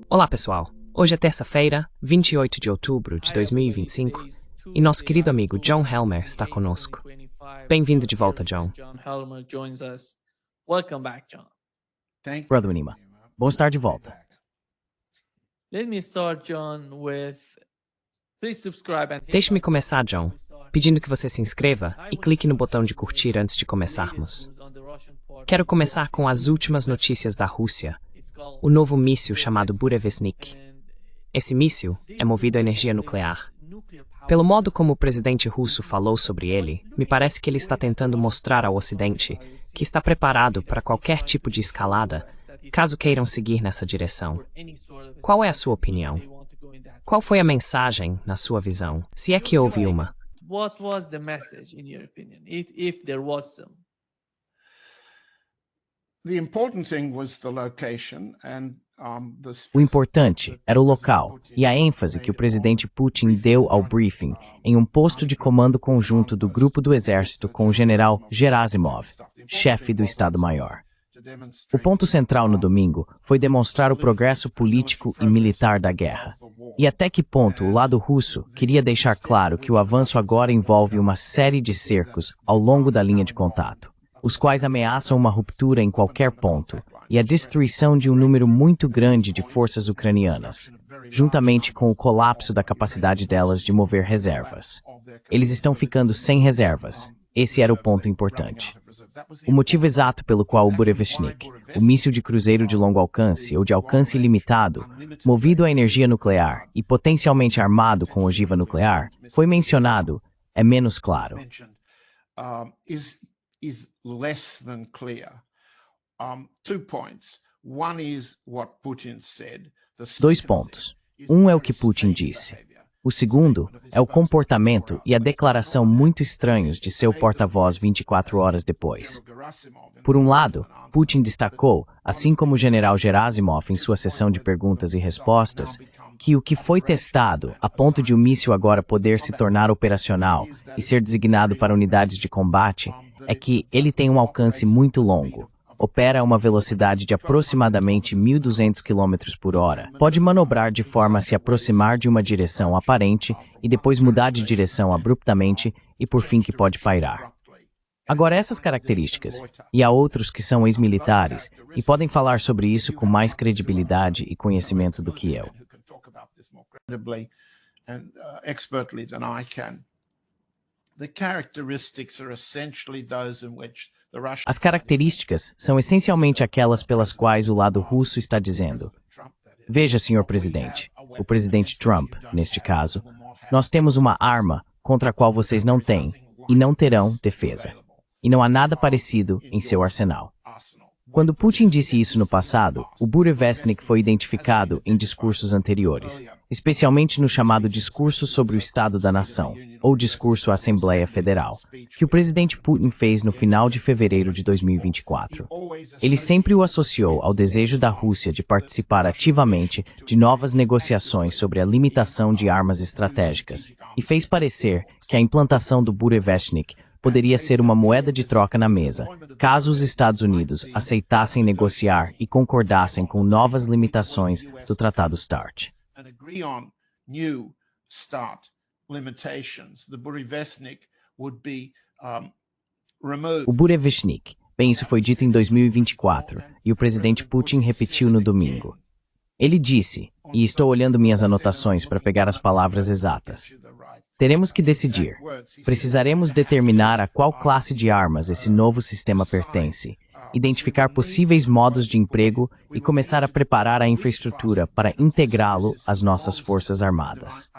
Olá, pessoal. Hoje é terça-feira, 28 de outubro de 2025, e nosso querido amigo John Helmer está conosco. Bem-vindo de volta, John. Brother Nima, bom estar de volta. Deixe-me começar, John, pedindo que você se inscreva e clique no botão de curtir antes de começarmos. Quero começar com as últimas notícias da Rússia, o novo míssil chamado Burevestnik. Esse míssil é movido a energia nuclear. Pelo modo como o presidente russo falou sobre ele, me parece que ele está tentando mostrar ao Ocidente que está preparado para qualquer tipo de escalada, caso queiram seguir nessa direção. Qual é a sua opinião? Qual foi a mensagem, na sua visão, se é que houve uma? What was the message, in your opinion, if there was some? The important thing was the location and O importante era o local e a ênfase que o presidente Putin deu ao briefing em um posto de comando conjunto do Grupo do Exército com o general Gerasimov, chefe do Estado-Maior. O ponto central no domingo foi demonstrar o progresso político e militar da guerra. E até que ponto o lado russo queria deixar claro que o avanço agora envolve uma série de cercos ao longo da linha de contato, os quais ameaçam uma ruptura em qualquer ponto e a destruição de um número muito grande de forças ucranianas, juntamente com o colapso da capacidade delas de mover reservas. Eles estão ficando sem reservas. Esse era o ponto importante. O motivo exato pelo qual o Burevestnik, o míssil de cruzeiro de longo alcance ou de alcance ilimitado, movido a energia nuclear e potencialmente armado com ogiva nuclear, foi mencionado, é menos claro. is less than clear. 2 points. One is what Putin said. Dois pontos. Um é o que Putin disse. O segundo é o comportamento e a declaração muito estranhos de seu porta-voz 24 horas depois. Por um lado, Putin destacou, assim como o general Gerasimov em sua sessão de perguntas e respostas, que o que foi testado, a ponto de o míssil agora poder se tornar operacional e ser designado para unidades de combate, é que ele tem um alcance muito longo. Opera a uma velocidade de aproximadamente 1.200 km por hora. Pode manobrar de forma a se aproximar de uma direção aparente e depois mudar de direção abruptamente e por fim que pode pairar. Agora essas características, e há outros que são ex-militares e podem falar sobre isso com mais credibilidade e conhecimento do que eu. As características são essencialmente aquelas pelas quais o lado russo está dizendo: veja, senhor presidente, o presidente Trump, neste caso, nós temos uma arma contra a qual vocês não têm e não terão defesa. E não há nada parecido em seu arsenal. Quando Putin disse isso no passado, o Burevestnik foi identificado em discursos anteriores, especialmente no chamado Discurso sobre o Estado da Nação, ou Discurso à Assembleia Federal, que o presidente Putin fez no final de fevereiro de 2024. Ele sempre o associou ao desejo da Rússia de participar ativamente de novas negociações sobre a limitação de armas estratégicas, e fez parecer que a implantação do Burevestnik poderia ser uma moeda de troca na mesa, caso os Estados Unidos aceitassem negociar e concordassem com novas limitações do Tratado START. O Burevestnik, bem, isso foi dito em 2024, e o presidente Putin repetiu no domingo. Ele disse, e estou olhando minhas anotações para pegar as palavras exatas: teremos que decidir. Precisaremos determinar a qual classe de armas esse novo sistema pertence, identificar possíveis modos de emprego e começar a preparar a infraestrutura para integrá-lo às nossas forças armadas.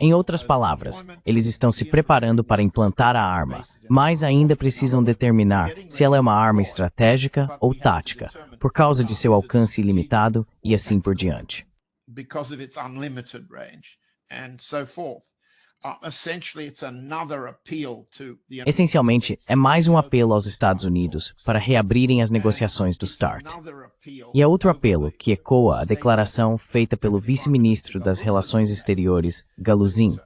Em outras palavras, eles estão se preparando para implantar a arma, mas ainda precisam determinar se ela é uma arma estratégica ou tática, por causa de seu alcance ilimitado e assim por diante. Essencialmente, é mais um apelo aos Estados Unidos para reabrirem as negociações do START. E é outro apelo que ecoa a declaração feita pelo vice-ministro das Relações Exteriores, Galuzin,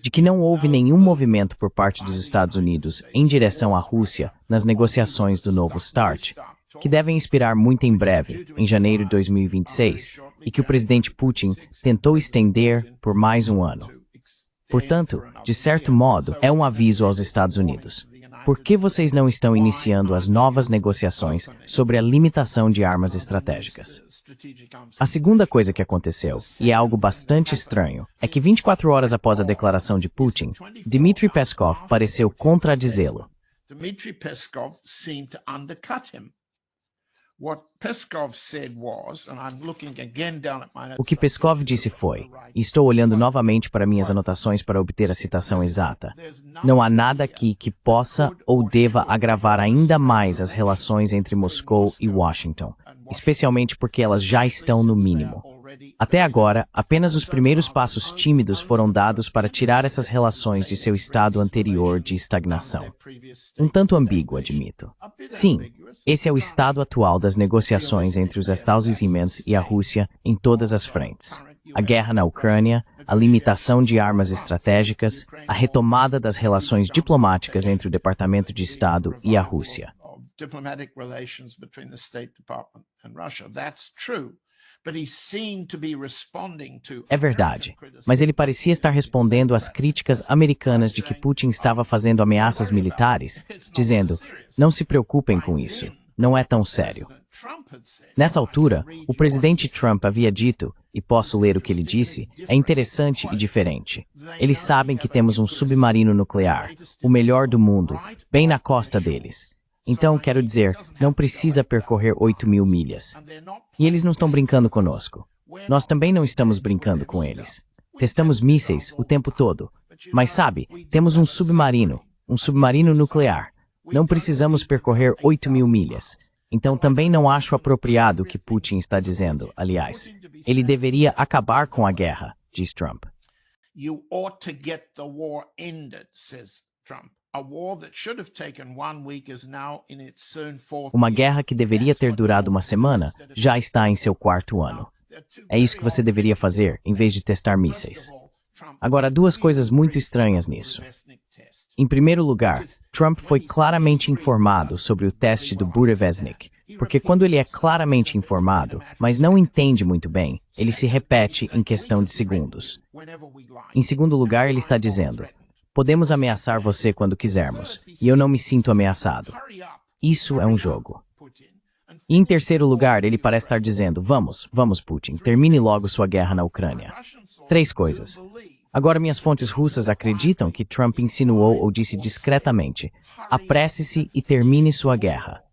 de que não houve nenhum movimento por parte dos Estados Unidos em direção à Rússia nas negociações do novo START, que devem expirar muito em breve, em janeiro de 2026, e que o presidente Putin tentou estender por mais um ano. Portanto, de certo modo, é um aviso aos Estados Unidos. Por que vocês não estão iniciando as novas negociações sobre a limitação de armas estratégicas? A segunda coisa que aconteceu, e é algo bastante estranho, é que 24 horas após a declaração de Putin, Dmitry Peskov pareceu contradizê-lo. Dmitry Peskov seemed to undercut him. What Peskov said was, and I'm looking again down at my O que Peskov disse foi, e estou olhando novamente para minhas anotações para obter a citação exata, não há nada aqui que possa ou deva agravar ainda mais as relações entre Moscou e Washington, especialmente porque elas já estão no mínimo. Até agora, apenas os primeiros passos tímidos foram dados para tirar essas relações de seu estado anterior de estagnação. Um tanto ambíguo, admito. Sim, esse é o estado atual das negociações entre os Estados Unidos e a Rússia em todas as frentes. A guerra na Ucrânia, a limitação de armas estratégicas, a retomada das relações diplomáticas entre o Departamento de Estado e a Rússia. diplomatic relations between the State Department and Russia. That's true. But he seemed to be responding to É verdade, mas ele parecia estar respondendo às críticas americanas de que Putin estava fazendo ameaças militares, dizendo, não se preocupem com isso, não é tão sério. Nessa altura, o presidente Trump havia dito, e posso ler o que ele disse, é interessante e diferente. Eles sabem que temos um submarino nuclear, o melhor do mundo, bem na costa deles. Então, quero dizer, não precisa percorrer 8.000 milhas. E eles não estão brincando conosco. Nós também não estamos brincando com eles. Testamos mísseis o tempo todo. Mas sabe, temos um submarino nuclear. Não precisamos percorrer 8.000 milhas. Então também não acho apropriado o que Putin está dizendo, aliás. Ele deveria acabar com a guerra, diz Trump. You ought to get the war ended, says Trump. A war that should have taken 1 week is now in its soon fourth Uma year. guerra que deveria ter durado uma semana já está em seu 4º ano. É isso que você deveria fazer, em vez de testar mísseis. Agora, 2 coisas muito estranhas nisso. Em primeiro lugar, Trump foi claramente informado sobre o teste do Burevestnik, porque quando ele é claramente informado, mas não entende muito bem, ele se repete em questão de segundos. Em segundo lugar, ele está dizendo, podemos ameaçar você quando quisermos, e eu não me sinto ameaçado. Isso é um jogo. E em terceiro lugar, ele parece estar dizendo, vamos, Putin, termine logo sua guerra na Ucrânia. 3 coisas. Agora minhas fontes russas acreditam que Trump insinuou ou disse discretamente, apresse-se e termine sua guerra.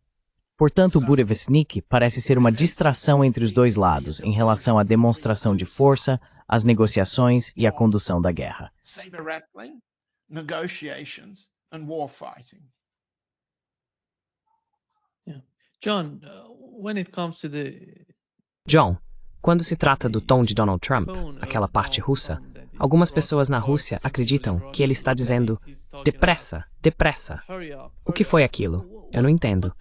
Portanto, o Burevestnik parece ser uma distração entre os dois lados em relação à demonstração de força, às negociações e à condução da guerra. Saber-rattling, negotiations and war fighting. John, when it comes to the John, quando se trata do tom de Donald Trump, aquela parte russa, algumas pessoas na Rússia acreditam que ele está dizendo depressa, depressa. hurry up. O que foi aquilo? Eu não entendo.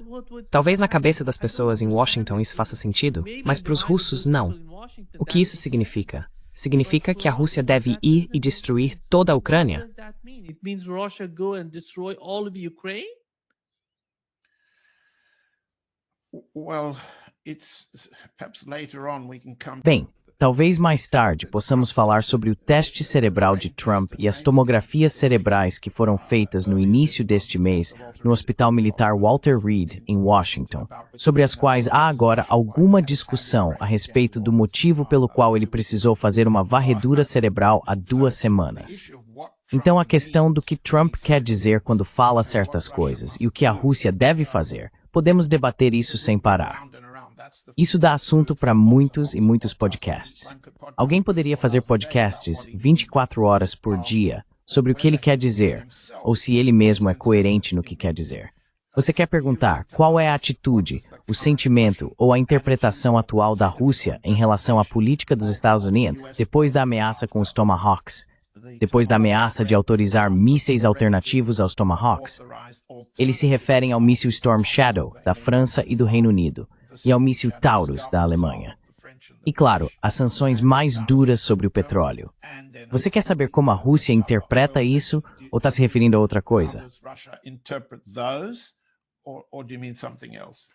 Talvez na cabeça das pessoas em Washington isso faça sentido, mas para os russos não. O que isso significa? Significa que a Rússia deve ir e destruir toda a Ucrânia? What does that mean? It means Russia go and destroy all of Ukraine? Well, it's perhaps later on we can come. Bem, talvez mais tarde possamos falar sobre o teste cerebral de Trump e as tomografias cerebrais que foram feitas no início deste mês no Hospital Militar Walter Reed, em Washington, sobre as quais há agora alguma discussão a respeito do motivo pelo qual ele precisou fazer uma varredura cerebral há 2 semanas. Então a questão do que Trump quer dizer quando fala certas coisas e o que a Rússia deve fazer, podemos debater isso sem parar. Isso dá assunto para muitos e muitos podcasts. Alguém poderia fazer podcasts 24 horas por dia sobre o que ele quer dizer, ou se ele mesmo é coerente no que quer dizer. Você quer perguntar qual é a atitude, o sentimento ou a interpretação atual da Rússia em relação à política dos Estados Unidos depois da ameaça com os Tomahawks, depois da ameaça de autorizar mísseis alternativos aos Tomahawks? Eles se referem ao míssil Storm Shadow, da França e do Reino Unido, e ao míssil Taurus, da Alemanha. E claro, as sanções mais duras sobre o petróleo. Você quer saber como a Rússia interpreta isso, ou está se referindo a outra coisa? Does Russia interpret those, or do you mean something else?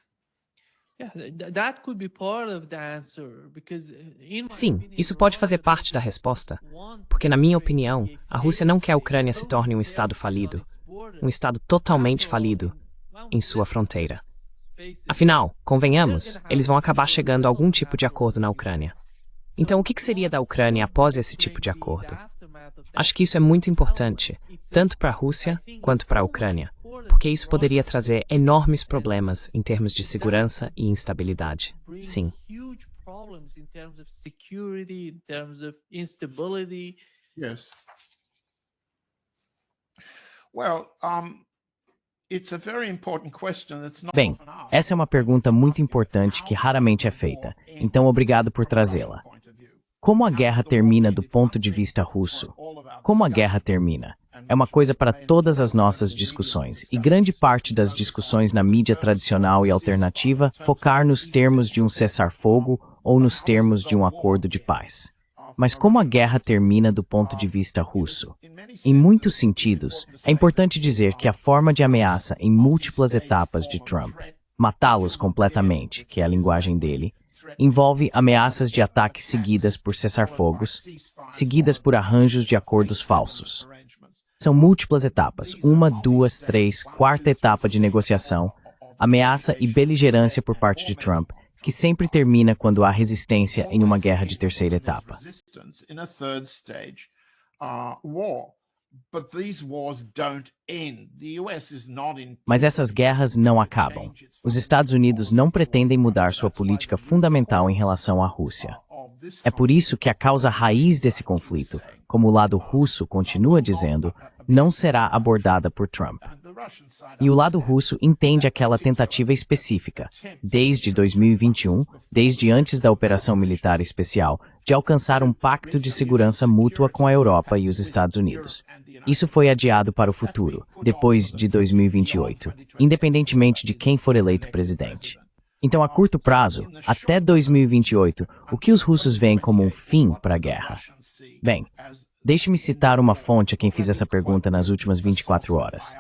Sim, isso pode fazer parte da resposta, porque, na minha opinião, a Rússia não quer a Ucrânia se torne um estado falido, um estado totalmente falido em sua fronteira. Afinal, convenhamos, eles vão acabar chegando a algum tipo de acordo na Ucrânia. Então, o que seria da Ucrânia após esse tipo de acordo? Acho que isso é muito importante, tanto para a Rússia quanto para a Ucrânia, porque isso poderia trazer enormes problemas em termos de segurança e instabilidade. Sim. Yes. Well, it's a very important question that's not Bem, often asked. essa é uma pergunta muito importante que raramente é feita, então obrigado por trazê-la. Como a guerra termina do ponto de vista russo? Como a guerra termina? É uma coisa para todas as nossas discussões, e grande parte das discussões na mídia tradicional e alternativa focar nos termos de um cessar-fogo ou nos termos de um acordo de paz. Mas como a guerra termina do ponto de vista russo? Em muitos sentidos, é importante dizer que a forma de ameaça em múltiplas etapas de Trump, matá-los completamente, que é a linguagem dele, envolve ameaças de ataque seguidas por cessar-fogos, seguidas por arranjos de acordos falsos. São múltiplas etapas, 1, 2, 3, quarta etapa de negociação, ameaça e beligerância por parte de Trump, que sempre termina quando há resistência em uma guerra de terceira etapa. Mas essas guerras não acabam. Os Estados Unidos não pretendem mudar sua política fundamental em relação à Rússia. É por isso que a causa raiz desse conflito, como o lado russo continua dizendo, não será abordada por Trump. E o lado russo entende aquela tentativa específica, desde 2021, desde antes da operação militar especial, de alcançar um pacto de segurança mútua com a Europa e os Estados Unidos. Isso foi adiado para o futuro, depois de 2028, independentemente de quem for eleito presidente. Então, a curto prazo, até 2028, o que os russos veem como um fim para a guerra? Bem, deixe-me citar uma fonte a quem fiz essa pergunta nas últimas 24 horas.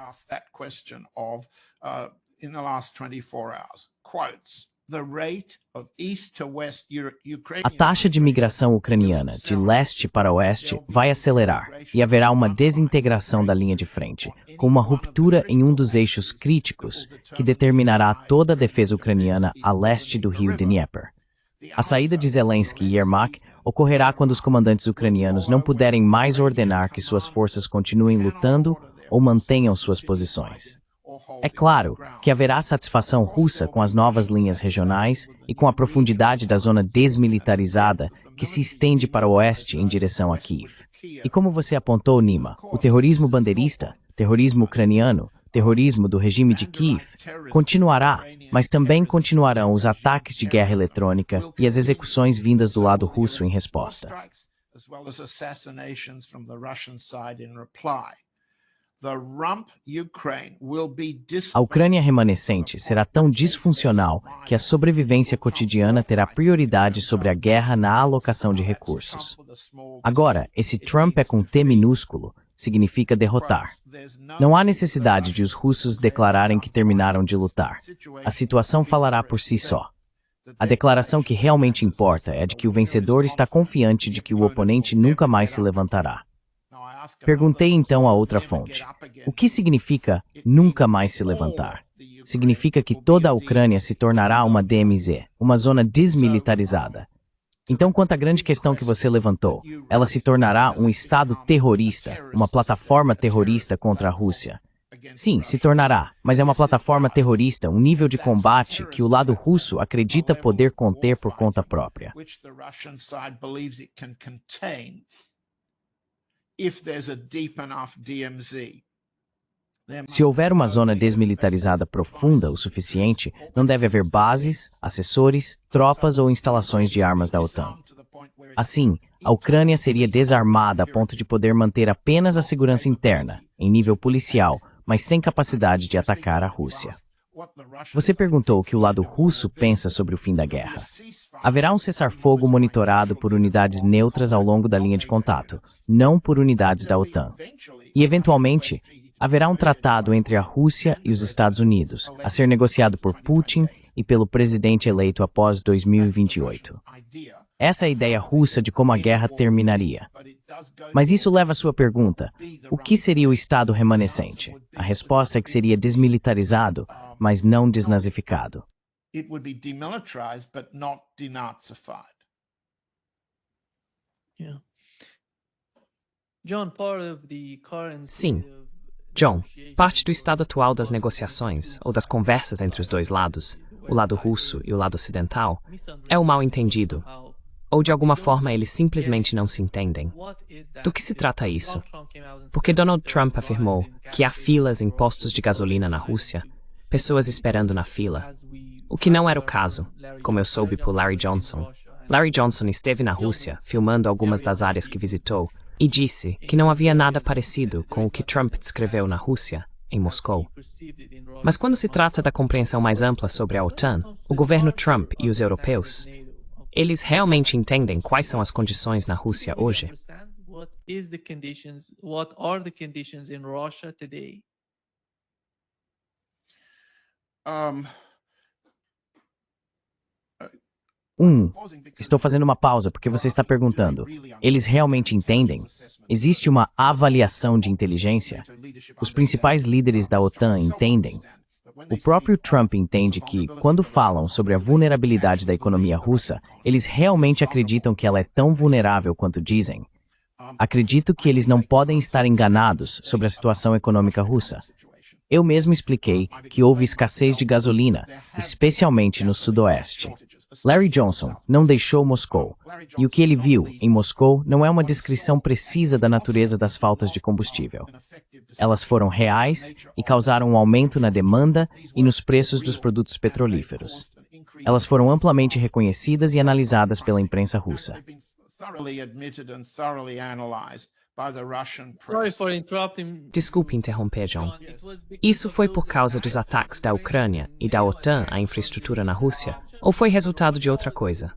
A taxa de migração ucraniana de leste para oeste vai acelerar e haverá uma desintegração da linha de frente, com uma ruptura em um dos eixos críticos que determinará toda a defesa ucraniana a leste do rio Dnieper. A saída de Zelensky e Yermak ocorrerá quando os comandantes ucranianos não puderem mais ordenar que suas forças continuem lutando ou mantenham suas posições. É claro que haverá satisfação russa com as novas linhas regionais e com a profundidade da zona desmilitarizada que se estende para o oeste em direção a Kiev. E como você apontou, Nima, o terrorismo bandeirista, terrorismo ucraniano, terrorismo do regime de Kiev continuará, mas também continuarão os ataques de guerra eletrônica e as execuções vindas do lado russo em resposta. A Ucrânia remanescente será tão disfuncional que a sobrevivência cotidiana terá prioridade sobre a guerra na alocação de recursos. Agora, esse Trump é com T minúsculo, significa derrotar. Não há necessidade de os russos declararem que terminaram de lutar. A situação falará por si só. A declaração que realmente importa é de que o vencedor está confiante de que o oponente nunca mais se levantará. Perguntei então a outra fonte. O que significa nunca mais se levantar? Significa que toda a Ucrânia se tornará uma DMZ, uma zona desmilitarizada. Então, quanto à grande questão que você levantou, ela se tornará um Estado terrorista, uma plataforma terrorista contra a Rússia. Sim, se tornará, mas é uma plataforma terrorista, um nível de combate que o lado russo acredita poder conter por conta própria. Se houver uma zona desmilitarizada profunda o suficiente, não deve haver bases, assessores, tropas ou instalações de armas da OTAN. Assim, a Ucrânia seria desarmada a ponto de poder manter apenas a segurança interna, em nível policial, mas sem capacidade de atacar a Rússia. Você perguntou o que o lado russo pensa sobre o fim da guerra. Haverá um cessar-fogo monitorado por unidades neutras ao longo da linha de contato, não por unidades da OTAN. E, eventualmente, haverá um tratado entre a Rússia e os Estados Unidos, a ser negociado por Putin e pelo presidente eleito após 2028. Essa é a ideia russa de como a guerra terminaria. Mas isso leva à sua pergunta: o que seria o Estado remanescente? A resposta é que seria desmilitarizado, mas não desnazificado. It would be demilitarized, but not denazified. Yeah. John, part of the current Sim. John, parte do estado atual das negociações, ou das conversas entre os dois lados, o lado russo e o lado ocidental, é o mal-entendido. Ou de alguma forma eles simplesmente não se entendem. Do que se trata isso? Porque Donald Trump afirmou que há filas em postos de gasolina na Rússia, pessoas esperando na fila, o que não era o caso, como eu soube por Larry Johnson. Larry Johnson esteve na Rússia, filmando algumas das áreas que visitou, e disse que não havia nada parecido com o que Trump descreveu na Rússia, em Moscou. Mas quando se trata da compreensão mais ampla sobre a OTAN, o governo Trump e os europeus, eles realmente entendem quais são as condições na Rússia hoje? What are the conditions in Russia today? Estou fazendo uma pausa porque você está perguntando: eles realmente entendem? Existe uma avaliação de inteligência? Os principais líderes da OTAN entendem? O próprio Trump entende que, quando falam sobre a vulnerabilidade da economia russa, eles realmente acreditam que ela é tão vulnerável quanto dizem. Acredito que eles não podem estar enganados sobre a situação econômica russa. Eu mesmo expliquei que houve escassez de gasolina, especialmente no sudoeste. Larry Johnson não deixou Moscou, e o que ele viu em Moscou não é uma descrição precisa da natureza das faltas de combustível. Elas foram reais e causaram um aumento na demanda e nos preços dos produtos petrolíferos. Elas foram amplamente reconhecidas e analisadas pela imprensa russa. Desculpe interromper, John. Isso foi por causa dos ataques da Ucrânia e da OTAN à infraestrutura na Rússia? Ou foi resultado de outra coisa?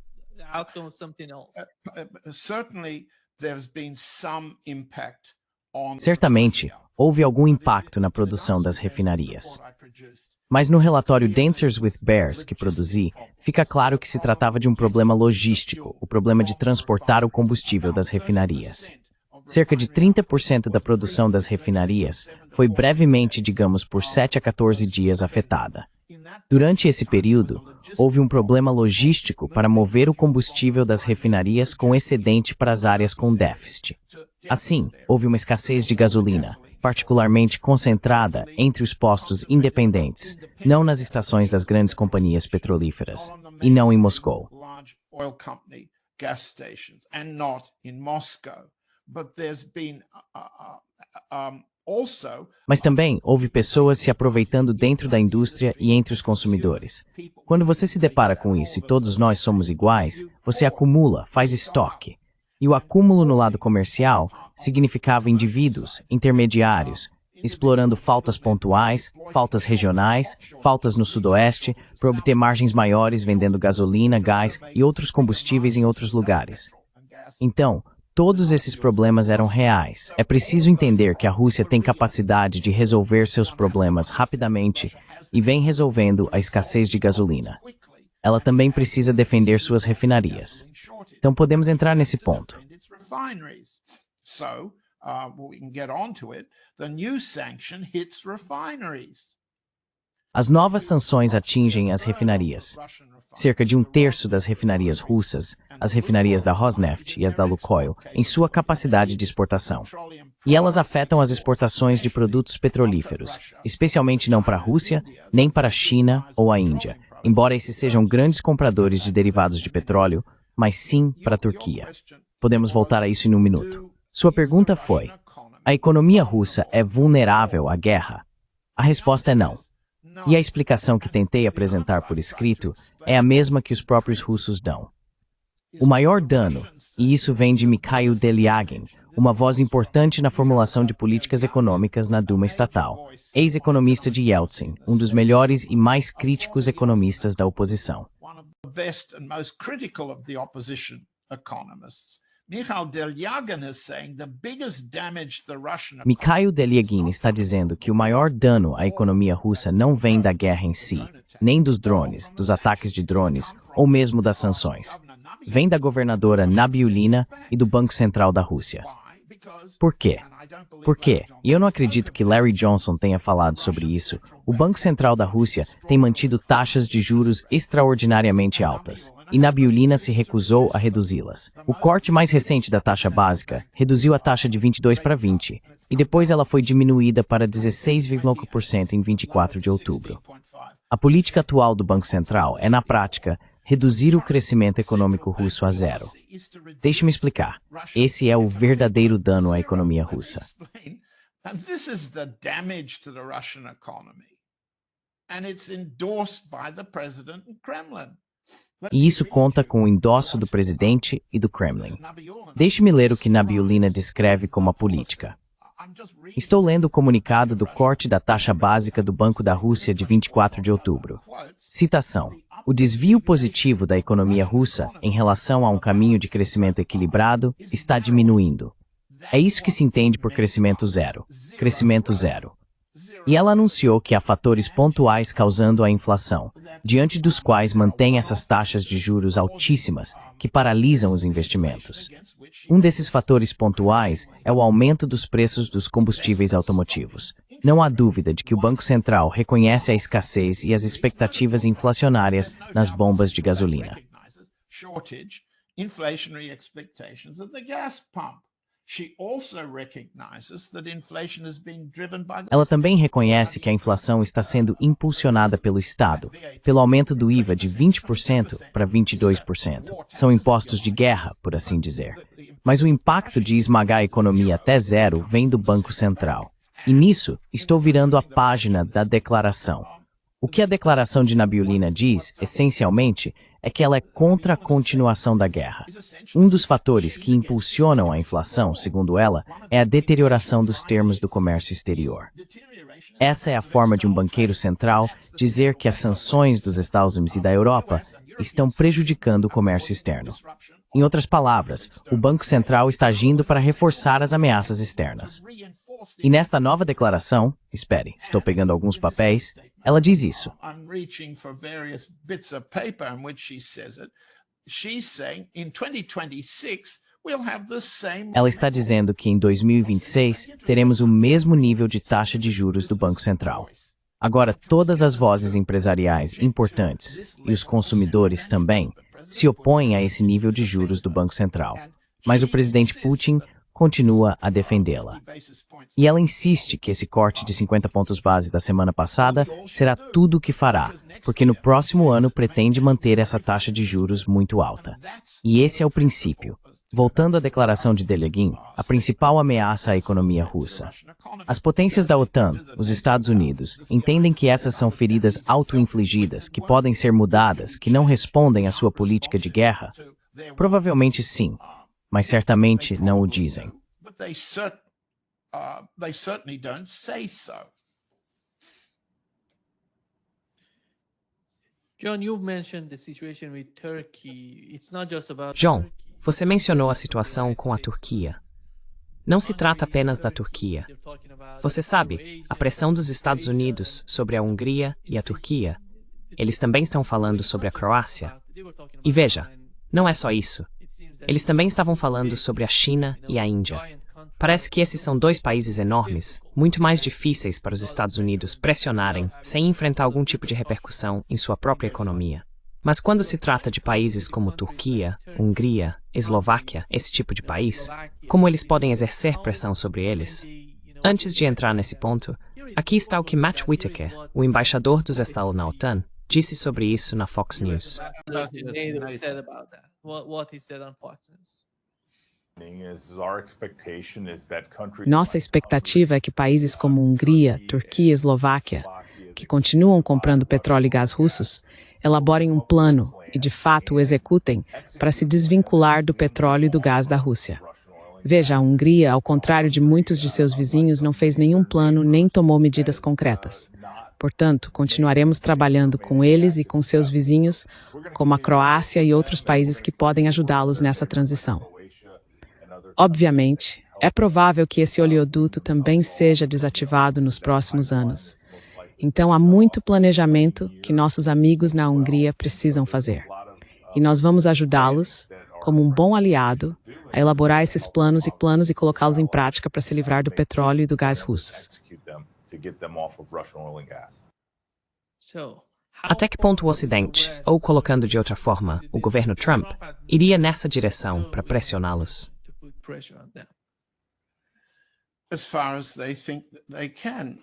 Certamente, houve algum impacto na produção das refinarias. Mas no relatório Dancers with Bears que produzi, fica claro que se tratava de um problema logístico, o problema de transportar o combustível das refinarias. Cerca de 30% da produção das refinarias foi brevemente, digamos, por 7 a 14 dias afetada. Durante esse período, houve um problema logístico para mover o combustível das refinarias com excedente para as áreas com déficit. Assim, houve uma escassez de gasolina, particularmente concentrada entre os postos independentes, não nas estações das grandes companhias petrolíferas, e não em Moscou. Mas também houve pessoas se aproveitando dentro da indústria e entre os consumidores. Quando você se depara com isso e todos nós somos iguais, você acumula, faz estoque. E o acúmulo no lado comercial significava indivíduos, intermediários, explorando faltas pontuais, faltas regionais, faltas no sudoeste, para obter margens maiores vendendo gasolina, gás e outros combustíveis em outros lugares. Então, todos esses problemas eram reais. É preciso entender que a Rússia tem capacidade de resolver seus problemas rapidamente e vem resolvendo a escassez de gasolina. Ela também precisa defender suas refinarias. Então podemos entrar nesse ponto. As novas sanções atingem as refinarias. Cerca de 1/3 das refinarias russas, as refinarias da Rosneft e as da Lukoil, em sua capacidade de exportação. E elas afetam as exportações de produtos petrolíferos, especialmente não para a Rússia, nem para a China ou a Índia, embora esses sejam grandes compradores de derivados de petróleo, mas sim para a Turquia. Podemos voltar a isso em um minuto. Sua pergunta foi: a economia russa é vulnerável à guerra? A resposta é não. E a explicação que tentei apresentar por escrito é a mesma que os próprios russos dão. O maior dano, e isso vem de Mikhail Delyagin, uma voz importante na formulação de políticas econômicas na Duma estatal, ex-economista de Yeltsin, um dos melhores e mais críticos economistas da oposição. Mikhail Delyagin is saying the biggest damage to the Russian Mikhail Delyagin está dizendo que o maior dano à economia russa não vem da guerra em si, nem dos drones, dos ataques de drones, ou mesmo das sanções. Vem da governadora Nabiullina e do Banco Central da Rússia. Por quê? Por quê? E eu não acredito que Larry Johnson tenha falado sobre isso. O Banco Central da Rússia tem mantido taxas de juros extraordinariamente altas, e Nabiullina se recusou a reduzi-las. O corte mais recente da taxa básica reduziu a taxa de 22 para 20, e depois ela foi diminuída para 16,1% em 24 de outubro. A política atual do Banco Central é, na prática, reduzir o crescimento econômico russo a zero. Deixe-me explicar. Esse é o verdadeiro dano à economia russa. And this is the damage to the Russian economy. And it's endorsed by the president and Kremlin. E isso conta com o endosso do presidente e do Kremlin. Deixe-me ler o que Nabiullina descreve como a política. Estou lendo o comunicado do corte da taxa básica do Banco da Rússia de 24 de outubro. Citação. O desvio positivo da economia russa em relação a um caminho de crescimento equilibrado está diminuindo. É isso que se entende por crescimento zero. Crescimento zero. E ela anunciou que há fatores pontuais causando a inflação, diante dos quais mantém essas taxas de juros altíssimas que paralisam os investimentos. Um desses fatores pontuais é o aumento dos preços dos combustíveis automotivos. Não há dúvida de que o Banco Central reconhece a escassez e as expectativas inflacionárias nas bombas de gasolina. Ela também reconhece que a inflação está sendo impulsionada pelo Estado, pelo aumento do IVA de 20% para 22%. São impostos de guerra, por assim dizer. Mas o impacto de esmagar a economia até zero vem do Banco Central. E nisso, estou virando a página da declaração. O que a declaração de Nabiullina diz, essencialmente, é que ela é contra a continuação da guerra. Um dos fatores que impulsionam a inflação, segundo ela, é a deterioração dos termos do comércio exterior. Essa é a forma de um banqueiro central dizer que as sanções dos Estados Unidos e da Europa estão prejudicando o comércio externo. Em outras palavras, o Banco Central está agindo para reforçar as ameaças externas. E nesta nova declaração, espere, estou pegando alguns papéis, ela diz isso. Ela está dizendo que em 2026 teremos o mesmo nível de taxa de juros do Banco Central. Agora, todas as vozes empresariais importantes, e os consumidores também, se opõem a esse nível de juros do Banco Central. Mas o presidente Putin continua a defendê-la. E ela insiste que esse corte de 50 pontos base da semana passada será tudo o que fará, porque no próximo ano pretende manter essa taxa de juros muito alta. E esse é o princípio. Voltando à declaração de Delyagin, a principal ameaça à economia russa. As potências da OTAN, os Estados Unidos, entendem que essas são feridas auto-infligidas, que podem ser mudadas, que não respondem à sua política de guerra? Provavelmente sim, mas certamente não o dizem. John, você mencionou a situação com a Turquia. Não se trata apenas da Turquia. Você sabe, a pressão dos Estados Unidos sobre a Hungria e a Turquia. Eles também estão falando sobre a Croácia. E veja, não é só isso. Eles também estavam falando sobre a China e a Índia. Parece que esses são dois países enormes, muito mais difíceis para os Estados Unidos pressionarem sem enfrentar algum tipo de repercussão em sua própria economia. Mas quando se trata de países como Turquia, Hungria, Eslováquia, esse tipo de país, como eles podem exercer pressão sobre eles? Antes de entrar nesse ponto, aqui está o que Matt Whitaker, o embaixador dos Estados na OTAN, disse sobre isso na Fox News. Nossa expectativa é que países como Hungria, Turquia e Eslováquia, que continuam comprando petróleo e gás russos, elaborem um plano e, de fato, o executem para se desvincular do petróleo e do gás da Rússia. Veja, a Hungria, ao contrário de muitos de seus vizinhos, não fez nenhum plano nem tomou medidas concretas. Portanto, continuaremos trabalhando com eles e com seus vizinhos, como a Croácia e outros países que podem ajudá-los nessa transição. Obviamente, é provável que esse oleoduto também seja desativado nos próximos anos. Então, há muito planejamento que nossos amigos na Hungria precisam fazer. E nós vamos ajudá-los, como um bom aliado, a elaborar esses planos e colocá-los em prática para se livrar do petróleo e do gás russos. Até que ponto o Ocidente, ou colocando de outra forma, o governo Trump, iria nessa direção para pressioná-los? As far as they think that they can.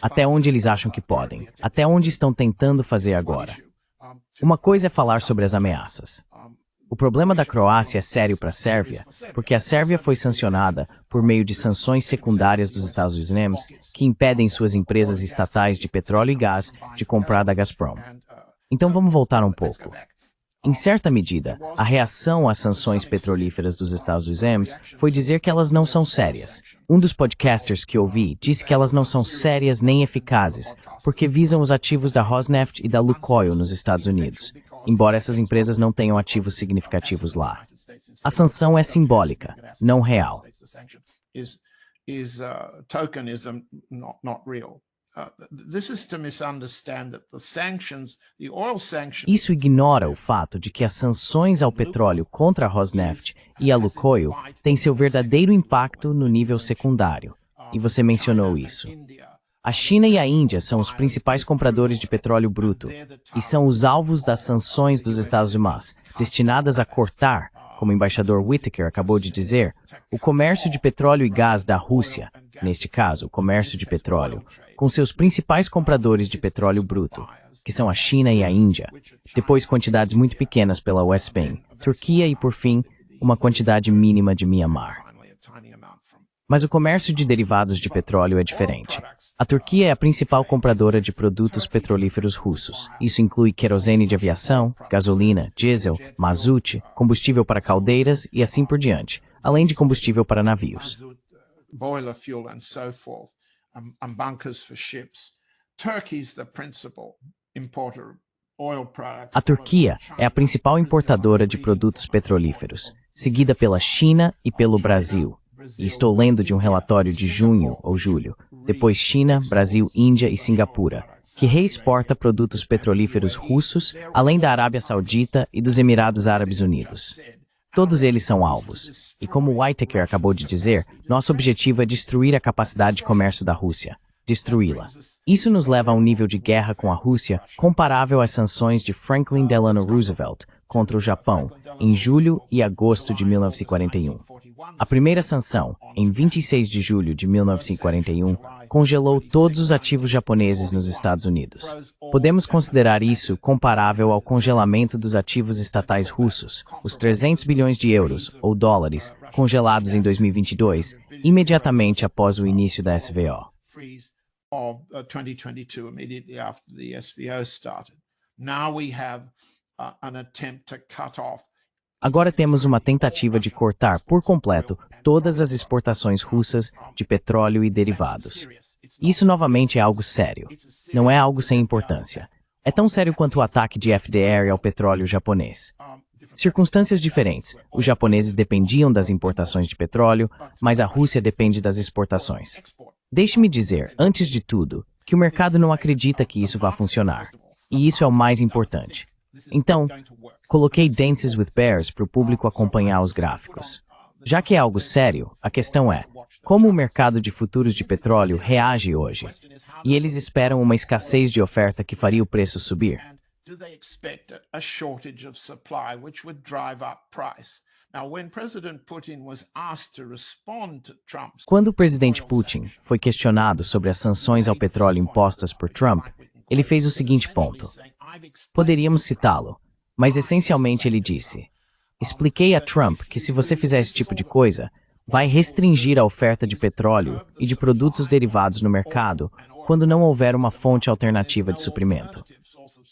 Até onde eles acham que podem, até onde estão tentando fazer agora. Uma coisa é falar sobre as ameaças. O problema da Croácia é sério para a Sérvia, porque a Sérvia foi sancionada por meio de sanções secundárias dos Estados Unidos que impedem suas empresas estatais de petróleo e gás de comprar da Gazprom. Então vamos voltar um pouco. Em certa medida, a reação às sanções petrolíferas dos Estados Unidos foi dizer que elas não são sérias. Um dos podcasters que ouvi disse que elas não são sérias nem eficazes, porque visam os ativos da Rosneft e da Lukoil nos Estados Unidos, embora essas empresas não tenham ativos significativos lá. A sanção é simbólica, não real. Tokenism, not real. Isso ignora o fato de que as sanções ao petróleo contra a Rosneft e a Lukoil têm seu verdadeiro impacto no nível secundário, e você mencionou isso. A China e a Índia são os principais compradores de petróleo bruto e são os alvos das sanções dos Estados Unidos, destinadas a cortar, como o embaixador Whitaker acabou de dizer, o comércio de petróleo e gás da Rússia, neste caso, o comércio de petróleo, com seus principais compradores de petróleo bruto, que são a China e a Índia, depois quantidades muito pequenas pela West Bank, Turquia e, por fim, uma quantidade mínima de Myanmar. Mas o comércio de derivados de petróleo é diferente. A Turquia é a principal compradora de produtos petrolíferos russos. Isso inclui querosene de aviação, gasolina, diesel, mazoute, combustível para caldeiras e assim por diante, além de combustível para navios. Boiler fuel and so forth, and bunkers for ships. Turkey's the principal importer of oil products. A Turquia é a principal importadora de produtos petrolíferos, seguida pela China e pelo Brasil. E estou lendo de um relatório de junho ou julho, depois China, Brasil, Índia e Singapura, que reexporta produtos petrolíferos russos, além da Arábia Saudita e dos Emirados Árabes Unidos. Todos eles são alvos. E como Whitaker acabou de dizer, nosso objetivo é destruir a capacidade de comércio da Rússia. Destruí-la. Isso nos leva a um nível de guerra com a Rússia comparável às sanções de Franklin Delano Roosevelt contra o Japão em julho e agosto de 1941. A primeira sanção, em 26 de julho de 1941, congelou todos os ativos japoneses nos Estados Unidos. Podemos considerar isso comparável ao congelamento dos ativos estatais russos, os 300 bilhões de euros, ou dólares, congelados em 2022, imediatamente após o início da SVO. Of 2022, immediately after the SVO started. Now we have an attempt to cut off. Agora temos uma tentativa de cortar por completo todas as exportações russas de petróleo e derivados. Isso novamente é algo sério. Não é algo sem importância. É tão sério quanto o ataque de FDR ao petróleo japonês. Circunstâncias diferentes. Os japoneses dependiam das importações de petróleo, mas a Rússia depende das exportações. Deixe-me dizer, antes de tudo, que o mercado não acredita que isso vá funcionar. E isso é o mais importante. Então, coloquei Dances with Bears para o público acompanhar os gráficos. Já que é algo sério, a questão é, como o mercado de futuros de petróleo reage hoje? E eles esperam uma escassez de oferta que faria o preço subir? Do they expect a shortage of supply which would drive up price? Now, when President Putin was asked to respond to Trump's... Quando o presidente Putin foi questionado sobre as sanções ao petróleo impostas por Trump, ele fez o seguinte ponto. Poderíamos citá-lo, mas essencialmente ele disse: expliquei a Trump que se você fizer esse tipo de coisa, vai restringir a oferta de petróleo e de produtos derivados no mercado quando não houver uma fonte alternativa de suprimento.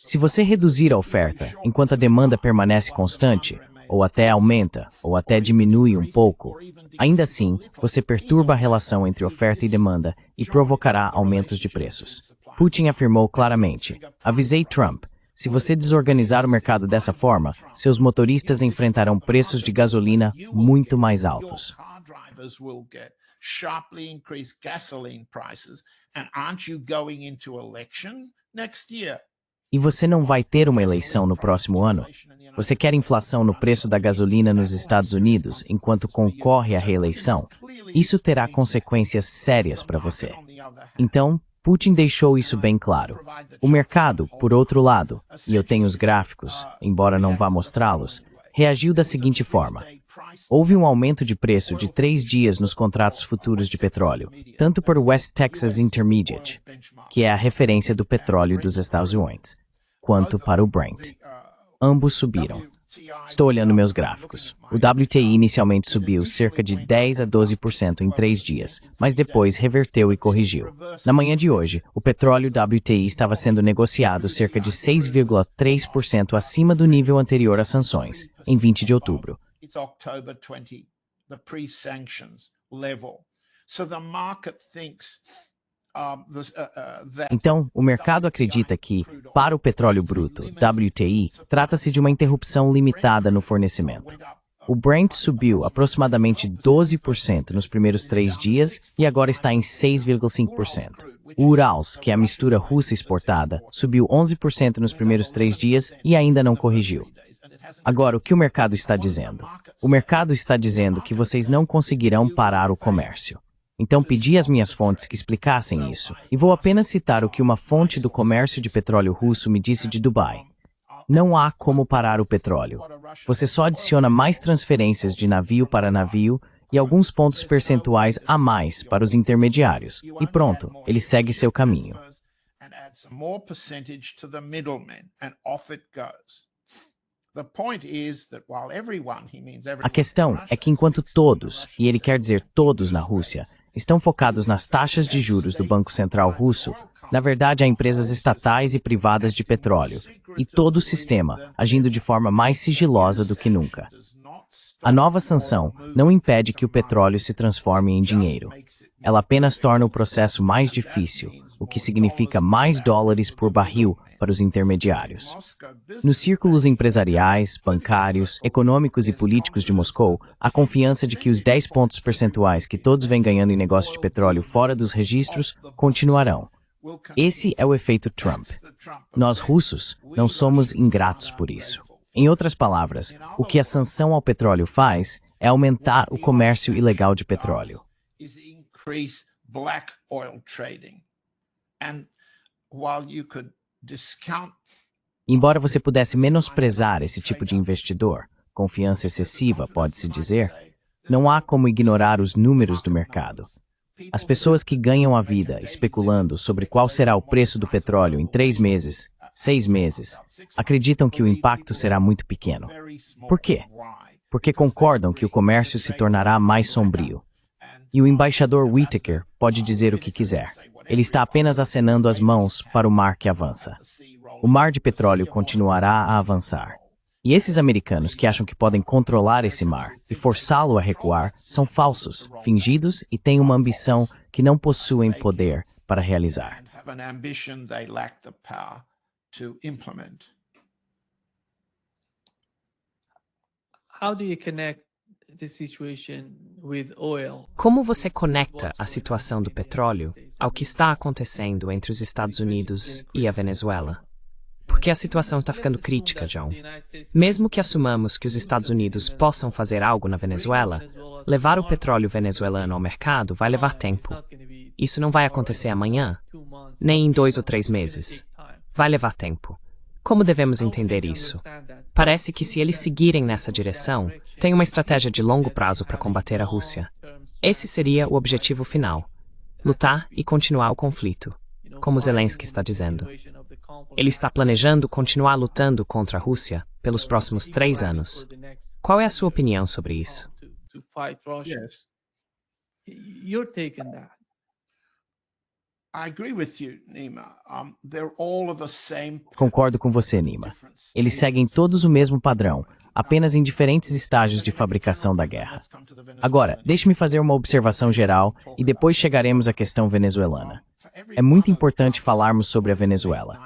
Se você reduzir a oferta enquanto a demanda permanece constante, ou até aumenta, ou até diminui um pouco, ainda assim, você perturba a relação entre oferta e demanda e provocará aumentos de preços. Putin afirmou claramente: avisei Trump, Se você desorganizar o mercado dessa forma, seus motoristas enfrentarão preços de gasolina muito mais altos. Sharply increased gasoline prices, and aren't you going into election next year? E você não vai ter uma eleição no próximo ano? Você quer inflação no preço da gasolina nos Estados Unidos enquanto concorre à reeleição? Isso terá consequências sérias para você. Então, Putin deixou isso bem claro. O mercado, por outro lado, e eu tenho os gráficos, embora não vá mostrá-los, reagiu da seguinte forma. Houve um aumento de preço de 3 dias nos contratos futuros de petróleo, tanto para o West Texas Intermediate, que é a referência do petróleo dos Estados Unidos, quanto para o Brent. Ambos subiram. Estou olhando meus gráficos. O WTI inicialmente subiu cerca de 10 a 12% em 3 dias, mas depois reverteu e corrigiu. Na manhã de hoje, o petróleo WTI estava sendo negociado cerca de 6,3% acima do nível anterior às sanções, em 20 de outubro. It's October 20, the pre-sanctions level. So the market thinks that Então, o mercado acredita que, para o petróleo bruto, WTI, trata-se de uma interrupção limitada no fornecimento. O Brent subiu aproximadamente 12% nos primeiros 3 dias e agora está em 6,5%. O Urals, que é a mistura russa exportada, subiu 11% nos primeiros 3 dias e ainda não corrigiu. Agora, o que o mercado está dizendo? O mercado está dizendo que vocês não conseguirão parar o comércio. Então pedi às minhas fontes que explicassem isso, e vou apenas citar o que uma fonte do comércio de petróleo russo me disse de Dubai. Não há como parar o petróleo. Você só adiciona mais transferências de navio para navio e alguns pontos percentuais a mais para os intermediários. E pronto, ele segue seu caminho. A questão é que enquanto todos, e ele quer dizer todos na Rússia, estão focados nas taxas de juros do Banco Central Russo, na verdade há empresas estatais e privadas de petróleo, e todo o sistema agindo de forma mais sigilosa do que nunca. A nova sanção não impede que o petróleo se transforme em dinheiro. Ela apenas torna o processo mais difícil, o que significa mais dólares por barril para os intermediários. Nos círculos empresariais, bancários, econômicos e políticos de Moscou, a confiança de que os 10 pontos percentuais que todos vêm ganhando em negócio de petróleo fora dos registros continuarão. Esse é o efeito Trump. Nós, russos, não somos ingratos por isso. Em outras palavras, o que a sanção ao petróleo faz é aumentar o comércio ilegal de petróleo. Embora você pudesse menosprezar esse tipo de investidor, confiança excessiva, pode-se dizer, não há como ignorar os números do mercado. As pessoas que ganham a vida especulando sobre qual será o preço do petróleo em 3 meses, 6 meses, acreditam que o impacto será muito pequeno. Por quê? Porque concordam que o comércio se tornará mais sombrio. E o embaixador Whitaker pode dizer o que quiser. Ele está apenas acenando as mãos para o mar que avança. O mar de petróleo continuará a avançar. E esses americanos que acham que podem controlar esse mar e forçá-lo a recuar são falsos, fingidos e têm uma ambição que não possuem poder para realizar. How do you connect the situation with oil? Como você conecta a situação do petróleo ao que está acontecendo entre os Estados Unidos e a Venezuela? Porque a situação está ficando crítica, John. Mesmo que assumamos que os Estados Unidos possam fazer algo na Venezuela, levar o petróleo venezuelano ao mercado vai levar tempo. Isso não vai acontecer amanhã, nem em 2 ou 3 meses. Vai levar tempo. Como devemos entender isso? Parece que se eles seguirem nessa direção, tem uma estratégia de longo prazo para combater a Rússia. Esse seria o objetivo final: lutar e continuar o conflito, como Zelensky está dizendo. Ele está planejando continuar lutando contra a Rússia pelos próximos 3 anos. Qual é a sua opinião sobre isso? Your take on that. Concordo com você, Nima. Eles seguem todos o mesmo padrão, apenas em diferentes estágios de fabricação da guerra. Agora, deixe-me fazer uma observação geral e depois chegaremos à questão venezuelana. É muito importante falarmos sobre a Venezuela.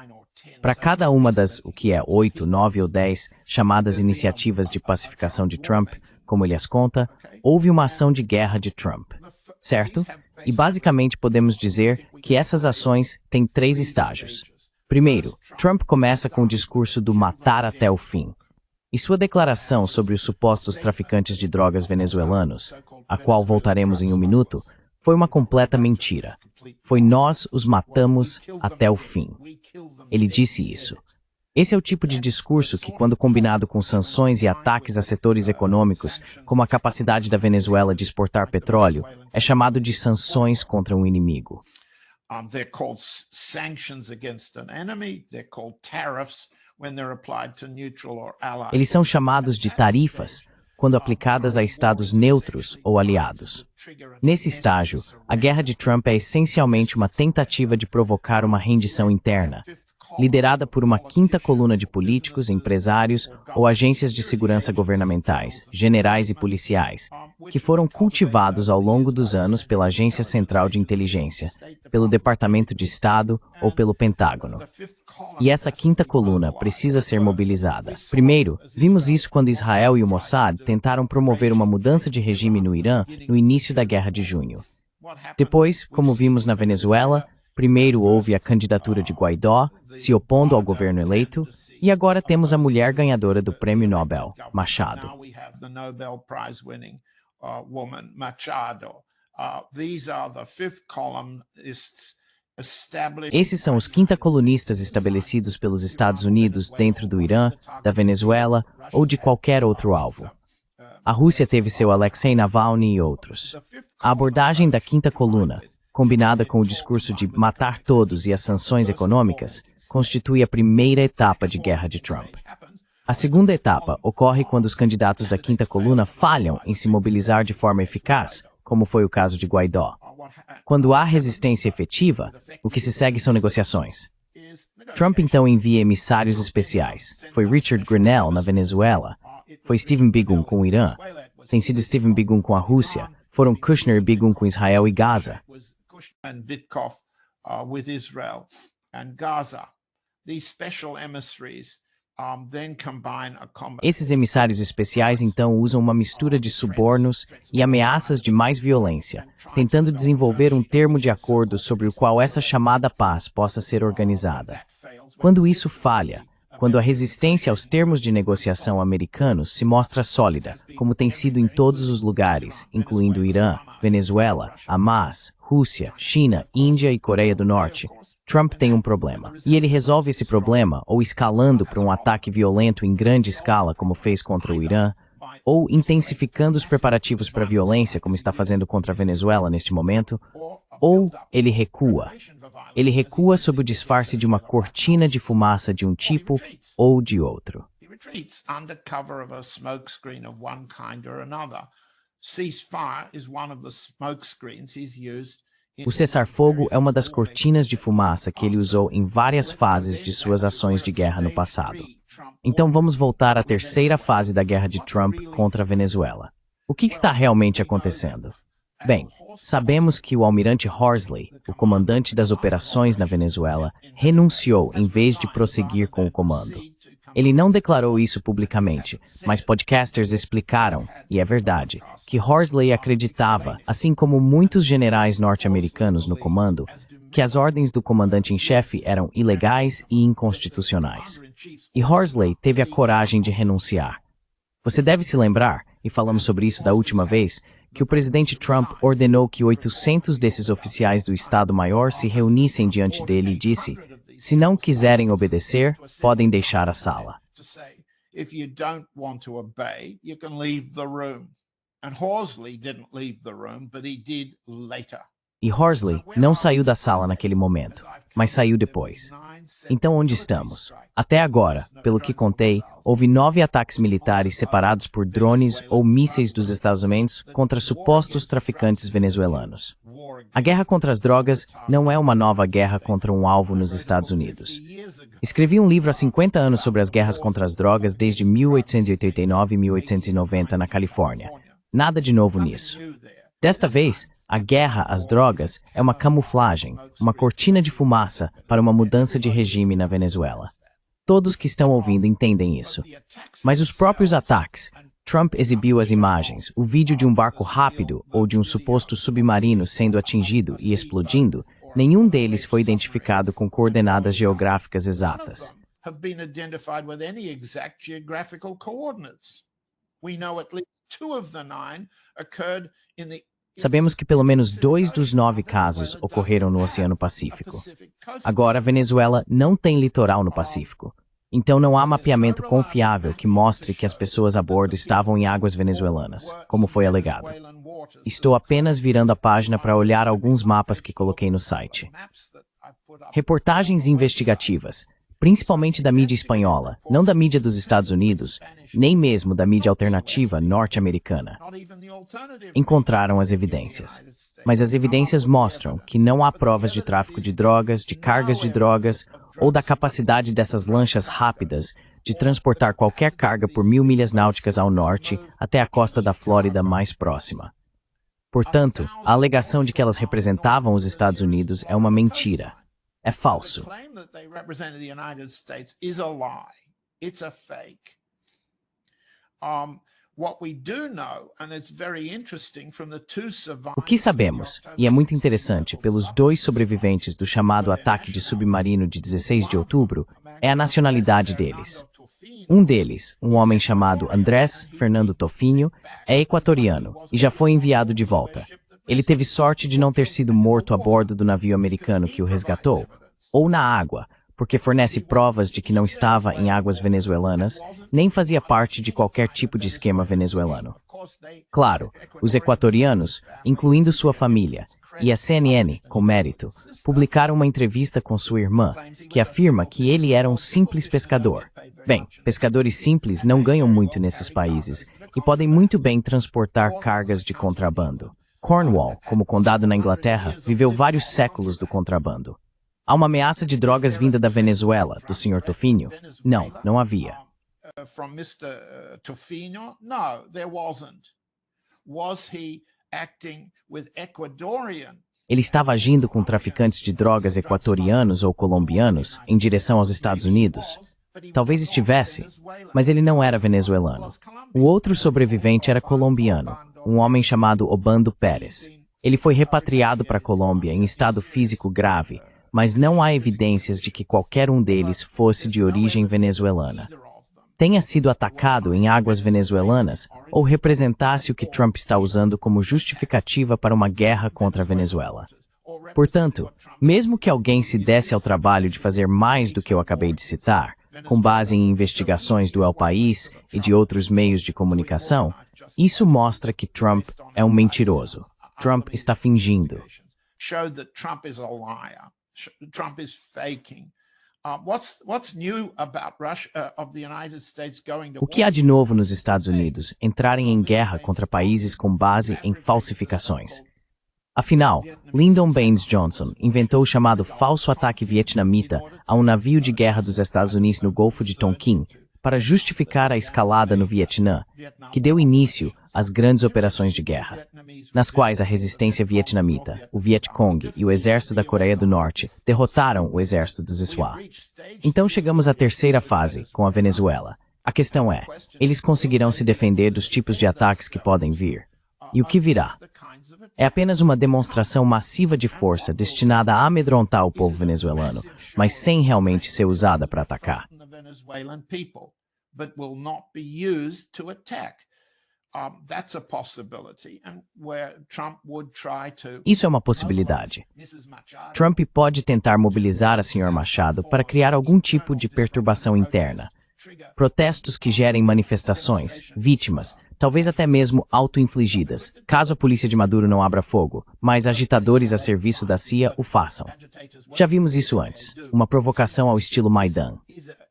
Para cada uma das, o que é 8, 9 ou 10, chamadas iniciativas de pacificação de Trump, como ele as conta, houve uma ação de guerra de Trump, certo? E basicamente podemos dizer que essas ações têm 3 estágios. Primeiro, Trump começa com o discurso do matar até o fim. E sua declaração sobre os supostos traficantes de drogas venezuelanos, a qual voltaremos em um minuto, foi uma completa mentira. Foi nós os matamos até o fim. Ele disse isso. Esse é o tipo de discurso que, quando combinado com sanções e ataques a setores econômicos, como a capacidade da Venezuela de exportar petróleo, é chamado de sanções contra um inimigo. They're called sanctions against an enemy. They're called tariffs when they're applied to neutral or allied. Eles são chamados de tarifas quando aplicadas a estados neutros ou aliados. Nesse estágio, a guerra de Trump é essencialmente uma tentativa de provocar uma rendição interna, liderada por uma quinta coluna de políticos, empresários ou agências de segurança governamentais, generais e policiais, que foram cultivados ao longo dos anos pela Agência Central de Inteligência, pelo Departamento de Estado ou pelo Pentágono. E essa quinta coluna precisa ser mobilizada. Primeiro, vimos isso quando Israel e o Mossad tentaram promover uma mudança de regime no Irã no início da Guerra de Junho. Depois, como vimos na Venezuela, primeiro houve a candidatura de Guaidó, se opondo ao governo eleito, e agora temos a mulher ganhadora do Prêmio Nobel, Machado. Esses são os quinta-colunistas estabelecidos pelos Estados Unidos dentro do Irã, da Venezuela ou de qualquer outro alvo. A Rússia teve seu Alexei Navalny e outros. A abordagem da quinta coluna, combinada com o discurso de matar todos e as sanções econômicas, constitui a primeira etapa de guerra de Trump. A segunda etapa ocorre quando os candidatos da quinta coluna falham em se mobilizar de forma eficaz, como foi o caso de Guaidó. Quando há resistência efetiva, o que se segue são negociações. Trump então envia emissários especiais. Foi Richard Grenell na Venezuela. Foi Stephen Biegun com o Irã. Tem sido Stephen Biegun com a Rússia. Foram Kushner e Biegun com Israel e Gaza. And Witkoff with Israel and Gaza. These special emissaries then combine a Esses emissários especiais então usam uma mistura de subornos e ameaças de mais violência, tentando desenvolver um termo de acordo sobre o qual essa chamada paz possa ser organizada. Quando isso falha, quando a resistência aos termos de negociação americanos se mostra sólida, como tem sido em todos os lugares, incluindo Irã, Venezuela, Hamas, Rússia, China, Índia e Coreia do Norte, Trump tem um problema. E ele resolve esse problema ou escalando para um ataque violento em grande escala, como fez contra o Irã, ou intensificando os preparativos para a violência, como está fazendo contra a Venezuela neste momento, ou ele recua. Ele recua sob o disfarce de uma cortina de fumaça de um tipo ou de outro. O cessar-fogo é uma das cortinas de fumaça que ele usou em várias fases de suas ações de guerra no passado. Então vamos voltar à terceira fase da guerra de Trump contra a Venezuela. O que está realmente acontecendo? Bem, sabemos que o almirante Horsley, o comandante das operações na Venezuela, renunciou em vez de prosseguir com o comando. Ele não declarou isso publicamente, mas podcasters explicaram, e é verdade, que Horsley acreditava, assim como muitos generais norte-americanos no comando, que as ordens do comandante-em-chefe eram ilegais e inconstitucionais. E Horsley teve a coragem de renunciar. Você deve se lembrar, e falamos sobre isso da última vez, que o presidente Trump ordenou que 800 desses oficiais do Estado-Maior se reunissem diante dele e disse: se não quiserem obedecer, podem deixar a sala. E Horsley não saiu da sala naquele momento, mas saiu depois. Então onde estamos? Até agora, pelo que contei, houve 9 ataques militares separados por drones ou mísseis dos Estados Unidos contra supostos traficantes venezuelanos. A guerra contra as drogas não é uma nova guerra contra um alvo nos Estados Unidos. Escrevi um livro há 50 anos sobre as guerras contra as drogas desde 1889 e 1890 na Califórnia. Nada de novo nisso. Desta vez, a guerra às drogas é uma camuflagem, uma cortina de fumaça para uma mudança de regime na Venezuela. Todos que estão ouvindo entendem isso. Mas os próprios ataques, Trump exibiu as imagens, o vídeo de um barco rápido ou de um suposto submarino sendo atingido e explodindo, nenhum deles foi identificado com coordenadas geográficas exatas. Have been identified with any exact geographical coordinates. We know at least 2 of the 9 occurred in the Sabemos que pelo menos 2 dos 9 casos ocorreram no Oceano Pacífico. Agora, a Venezuela não tem litoral no Pacífico. Então não há mapeamento confiável que mostre que as pessoas a bordo estavam em águas venezuelanas, como foi alegado. Estou apenas virando a página para olhar alguns mapas que coloquei no site. Reportagens investigativas, principalmente da mídia espanhola, não da mídia dos Estados Unidos, nem mesmo da mídia alternativa norte-americana, encontraram as evidências. Mas as evidências mostram que não há provas de tráfico de drogas, de cargas de drogas, ou da capacidade dessas lanchas rápidas de transportar qualquer carga por 1000 milhas náuticas ao norte até a costa da Flórida mais próxima. Portanto, a alegação de que elas representavam os Estados Unidos é uma mentira. É falso. O que sabemos, e é muito interessante, pelos 2 sobreviventes do chamado ataque de submarino de 16 de outubro, é a nacionalidade deles. Um deles, um homem chamado Andrés Fernando Tofinho, é equatoriano e já foi enviado de volta. Ele teve sorte de não ter sido morto a bordo do navio americano que o resgatou, ou na água, porque fornece provas de que não estava em águas venezuelanas, nem fazia parte de qualquer tipo de esquema venezuelano. Claro, os equatorianos, incluindo sua família, e a CNN, com mérito, publicaram uma entrevista com sua irmã, que afirma que ele era um simples pescador. Bem, pescadores simples não ganham muito nesses países e podem muito bem transportar cargas de contrabando. Cornwall, como condado na Inglaterra, viveu vários séculos do contrabando. Há uma ameaça de drogas vinda da Venezuela, do Sr. Tofinho? Não, não havia. From Mr. Tofinho? No, there wasn't. Was he acting with Ecuadorian? Ele estava agindo com traficantes de drogas equatorianos ou colombianos em direção aos Estados Unidos? Talvez estivesse, mas ele não era venezuelano. O outro sobrevivente era colombiano, um homem chamado Obando Pérez. Ele foi repatriado para a Colômbia em estado físico grave, mas não há evidências de que qualquer um deles fosse de origem venezuelana. Tenha sido atacado em águas venezuelanas ou representasse o que Trump está usando como justificativa para uma guerra contra a Venezuela. Portanto, mesmo que alguém se desse ao trabalho de fazer mais do que eu acabei de citar, com base em investigações do El País e de outros meios de comunicação, isso mostra que Trump é um mentiroso. Trump está fingindo. Trump is faking. O que há de novo nos Estados Unidos entrarem em guerra contra países com base em falsificações? Afinal, Lyndon Baines Johnson inventou o chamado falso ataque vietnamita a um navio de guerra dos Estados Unidos no Golfo de Tonkin para justificar a escalada no Vietnã, que deu início às grandes operações de guerra, nas quais a resistência vietnamita, o Viet Cong e o exército da Coreia do Norte derrotaram o exército dos SWAT. Então chegamos à terceira fase, com a Venezuela. A questão é, eles conseguirão se defender dos tipos de ataques que podem vir? E o que virá? É apenas uma demonstração massiva de força destinada a amedrontar o povo venezuelano, mas sem realmente ser usada para atacar. Isso é uma possibilidade. Trump pode tentar mobilizar a Sr. Machado para criar algum tipo de perturbação interna. Protestos que gerem manifestações, vítimas, talvez até mesmo auto-infligidas, caso a polícia de Maduro não abra fogo, mas agitadores a serviço da CIA o façam. Já vimos isso antes, uma provocação ao estilo Maidan.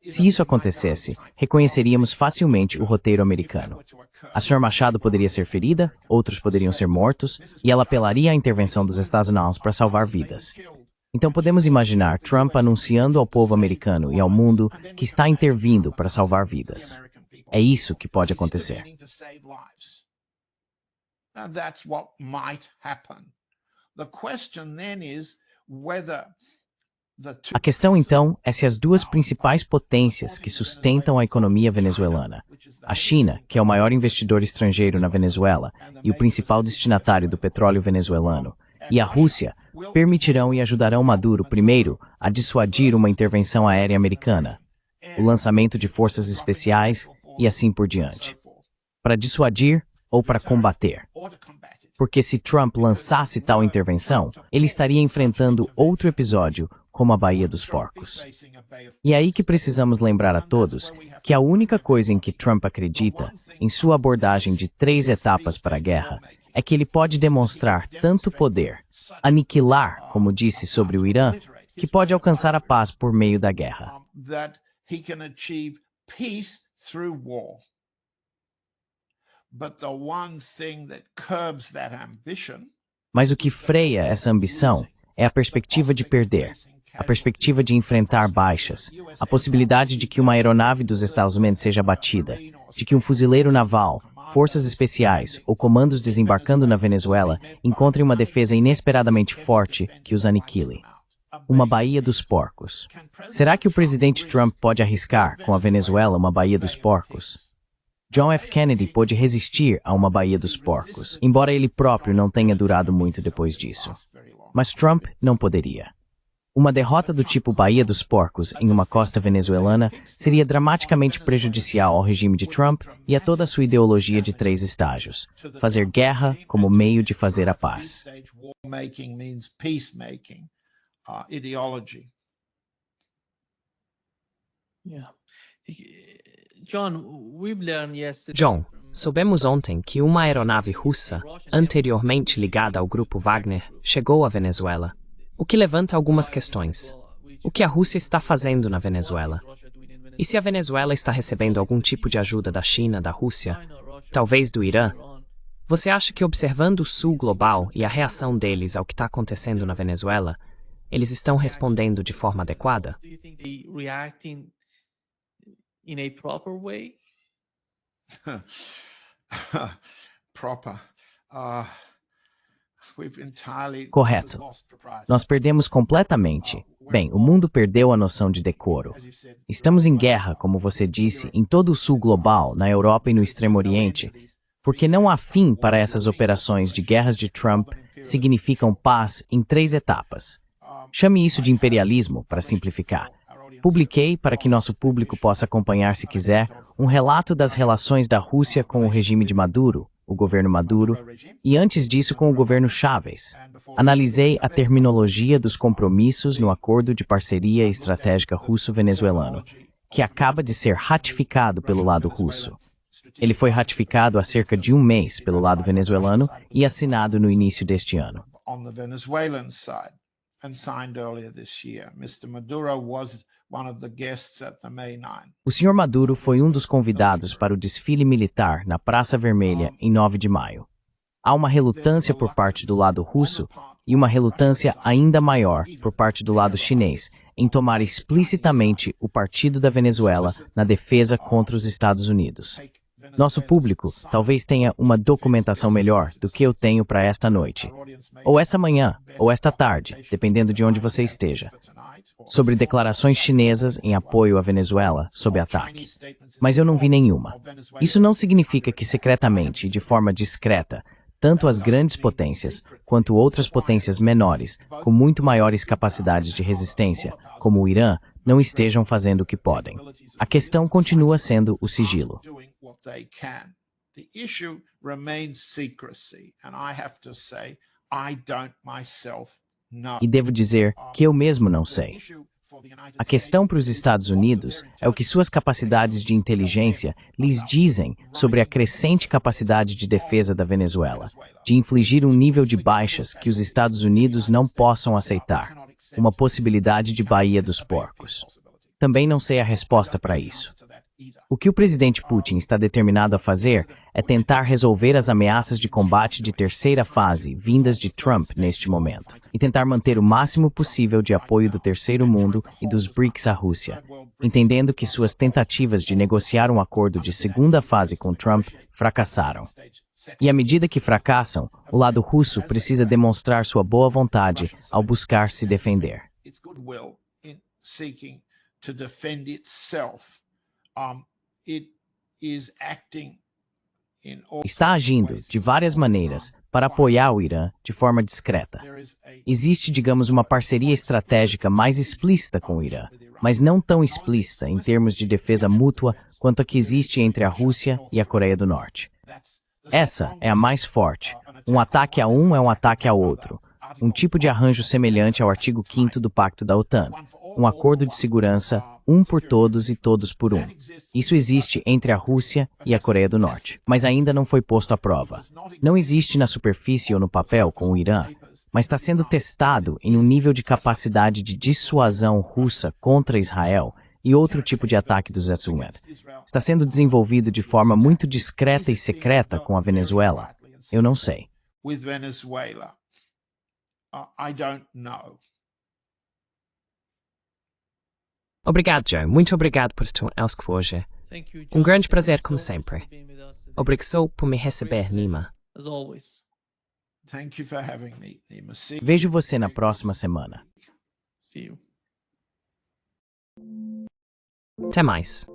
Se isso acontecesse, reconheceríamos facilmente o roteiro americano. A Sr. Machado poderia ser ferida, outros poderiam ser mortos, e ela apelaria à intervenção dos Estados Unidos para salvar vidas. Então podemos imaginar Trump anunciando ao povo americano e ao mundo que está intervindo para salvar vidas. É isso que pode acontecer. And that's what might happen. The question then is whether A questão, então, é se as duas principais potências que sustentam a economia venezuelana, a China, que é o maior investidor estrangeiro na Venezuela e o principal destinatário do petróleo venezuelano, e a Rússia, permitirão e ajudarão Maduro, primeiro, a dissuadir uma intervenção aérea americana, o lançamento de forças especiais e assim por diante. Para dissuadir ou para combater. Porque se Trump lançasse tal intervenção, ele estaria enfrentando outro episódio, como a Baía dos Porcos. E é aí que precisamos lembrar a todos que a única coisa em que Trump acredita, em sua abordagem de 3 etapas para a guerra, é que ele pode demonstrar tanto poder, aniquilar, como disse sobre o Irã, que pode alcançar a paz por meio da guerra. Mas o que freia essa ambição é a perspectiva de perder, a perspectiva de enfrentar baixas, a possibilidade de que uma aeronave dos Estados Unidos seja abatida, de que um fuzileiro naval, forças especiais ou comandos desembarcando na Venezuela encontrem uma defesa inesperadamente forte que os aniquile. Uma Baía dos Porcos. Será que o presidente Trump pode arriscar com a Venezuela uma Baía dos Porcos? John F. Kennedy pôde resistir a uma Baía dos Porcos, embora ele próprio não tenha durado muito depois disso. Mas Trump não poderia. Uma derrota do tipo Baía dos Porcos em uma costa venezuelana seria dramaticamente prejudicial ao regime de Trump e a toda a sua ideologia de 3 estágios. Fazer guerra como meio de fazer a paz. John, soubemos ontem que uma aeronave russa, anteriormente ligada ao grupo Wagner, chegou à Venezuela. O que levanta algumas questões. O que a Rússia está fazendo na Venezuela? E se a Venezuela está recebendo algum tipo de ajuda da China, da Rússia, talvez do Irã? Você acha que observando o Sul global e a reação deles ao que está acontecendo na Venezuela, eles estão respondendo de forma adequada? Correto. Nós perdemos completamente. Bem, o mundo perdeu a noção de decoro. Estamos em guerra, como você disse, em todo o sul global, na Europa e no Extremo Oriente, porque não há fim para essas operações de guerras de Trump significam paz em 3 etapas. Chame isso de imperialismo, para simplificar. Publiquei, para que nosso público possa acompanhar se quiser, um relato das relações da Rússia com o regime de Maduro, o governo Maduro, e antes disso com o governo Chávez. Analisei a terminologia dos compromissos no Acordo de Parceria Estratégica Russo-Venezuelano, que acaba de ser ratificado pelo lado russo. Ele foi ratificado há cerca de 1 mês pelo lado venezuelano e assinado no início deste ano. O Sr. Maduro foi um dos convidados para o desfile militar na Praça Vermelha em 9 de maio. Há uma relutância por parte do lado russo e uma relutância ainda maior por parte do lado chinês em tomar explicitamente o partido da Venezuela na defesa contra os Estados Unidos. Nosso público talvez tenha uma documentação melhor do que eu tenho para esta noite, ou essa manhã, ou esta tarde, dependendo de onde você esteja, sobre declarações chinesas em apoio à Venezuela sob ataque. Mas eu não vi nenhuma. Isso não significa que secretamente e de forma discreta, tanto as grandes potências quanto outras potências menores, com muito maiores capacidades de resistência, como o Irã, não estejam fazendo o que podem. A questão continua sendo o sigilo. E devo dizer que eu mesmo não sei. A questão para os Estados Unidos é o que suas capacidades de inteligência lhes dizem sobre a crescente capacidade de defesa da Venezuela, de infligir um nível de baixas que os Estados Unidos não possam aceitar, uma possibilidade de Baía dos Porcos. Também não sei a resposta para isso. O que o presidente Putin está determinado a fazer é tentar resolver as ameaças de combate de terceira fase vindas de Trump neste momento, e tentar manter o máximo possível de apoio do terceiro mundo e dos BRICS à Rússia, entendendo que suas tentativas de negociar um acordo de segunda fase com Trump fracassaram. E à medida que fracassam, o lado russo precisa demonstrar sua boa vontade ao buscar se defender. its goodwill in seeking to defend itself. It is acting in all Está agindo de várias maneiras para apoiar o Irã de forma discreta. There is a Existe, digamos, uma parceria estratégica mais explícita com o Irã, mas não tão explícita em termos de defesa mútua quanto a que existe entre a Rússia e a Coreia do Norte. Essa é a mais forte. Um ataque a um é um ataque ao outro. Um tipo de arranjo semelhante ao artigo 5º do Pacto da OTAN. Um acordo de segurança, um por todos e todos por um. Isso existe entre a Rússia e a Coreia do Norte, mas ainda não foi posto à prova. Não existe na superfície ou no papel com o Irã, mas está sendo testado em um nível de capacidade de dissuasão russa contra Israel e outro tipo de ataque dos Estados. Está sendo desenvolvido de forma muito discreta e secreta com a Venezuela. Eu não sei. with Venezuela. I don't know. Obrigado, Joe. Muito obrigado por estar conosco hoje. Thank you, Um John. grande Thank prazer, you como so much sempre. for being with us today. Obrigado por me receber, Nima. As always. Thank you for having me, Nima. See you Vejo você na próxima semana. See you. Até mais.